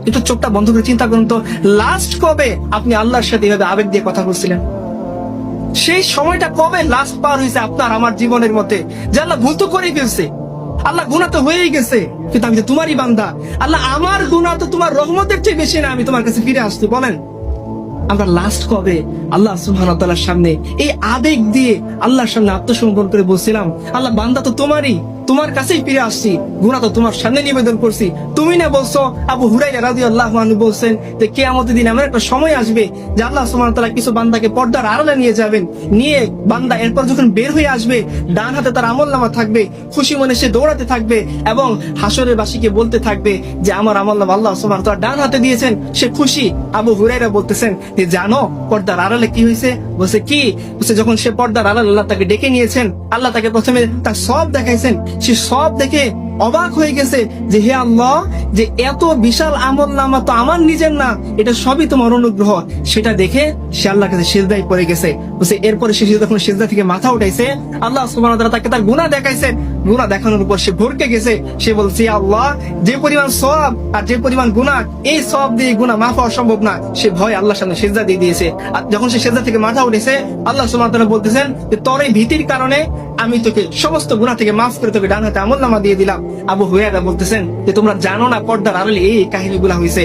একটু চোখটা বন্ধ করে চিন্তা করুন তো, লাস্ট কবে আপনি আল্লাহর সাথে এভাবে আবেগ দিয়ে কথা বলছিলেন? সেই সময়টা কবে লাস্ট পার হয়েছে আপনার আমার জীবনের মধ্যে, যে আল্লাহ ভুল তো করেই ফেলছে, আল্লাহ গুনাহ তো হয়েই গেছে, কিন্তু আমি তো তোমারই বান্দা, আল্লাহ আমার গুনাহ তো তোমার রহমতের চেয়ে বেশি না, আমি তোমার কাছে ফিরে আসছি। বলেন আমরা লাস্ট কবে আল্লাহ সুবহানাহু ওয়া তাআলার সামনে এই আবেগ দিয়ে আল্লাহর সামনে আত্মসমর্পণ করে বলছিলাম, আল্লাহ বান্দা তো তোমারই, তোমার কাছেই ফিরে আসছি, গুনাহ তো তোমার সামনে নিবেদন করছি। তুমি না বলছো, আবু হুরায়রা রাদিয়াল্লাহু আনহু বলছেন যে কিয়ামতের দিন এমন একটা সময় আসবে যে আল্লাহ সুবহানাহু ওয়া তাআলা কিছু বান্দাকে পর্দার আড়ালে নিয়ে যাবেন, নিয়ে বান্দা এরপর যখন বের হয়ে আসবে, ডান হাতে তার আমলনামা থাকবে, খুশি মনে সে দৌড়াতে থাকবে এবং হাসরের বাসীকে বলতে থাকবে যে আমার আমলনামা আল্লাহ সুবহানাহু ওয়া তাআলা ডান হাতে দিয়েছেন, সে খুশি। আবু হুরায়রা বলতেছেন যে জানো পর্দার আড়ালে কি হয়েছে? বলছে কি? বলছে যখন সে পর্দার আড়ালে আল্লাহ তাকে ডেকে নিয়েছেন, আল্লাহ তাকে প্রথমে তার সব দেখাইছেন, সে সব দেখে অবাক হয়ে গেছে যে হে আল্লাহ, যে এত বিশাল আমলনামা তো আমার নিজের না, এটা সবই তোমার অনুগ্রহ। সেটা দেখে সে আল্লাহর কাছে সিজদায় পড়ে গেছে। বলছে এরপরে সে যখন সিজদা থেকে মাথা উঠাইছে, আল্লাহ সুবহানাহু ওয়া তাআলা তাকে তার গুনাহ দেখাইছেন, গুনাহ দেখানোর উপর সে ভরকে গেছে। সে বলছে আল্লাহ, যে পরিমাণ সওয়াব আর যে পরিমাণ গুনাহ, এই সওয়াব দিয়ে গুনাহ মাফ হওয়া সম্ভব না। সে ভয় আল্লাহর সামনে সিজদা দিয়ে দিয়েছে। আর যখন সে সিজদা থেকে মাথা উঠেছে, আল্লাহ সুবহানাহু ওয়া তাআলা বলতেছেন যে তোর এই ভীতির কারণে আমি তোকে সমস্ত গুনাহ থেকে মাফ করে তোকে ডান হাতে আমলনামা দিয়ে দিলাম। আবু হুরায়রা বলতেছেন যে তোমরা জানো না পর্দার আড়ালে এই কাহিনীগুলো হয়েছে।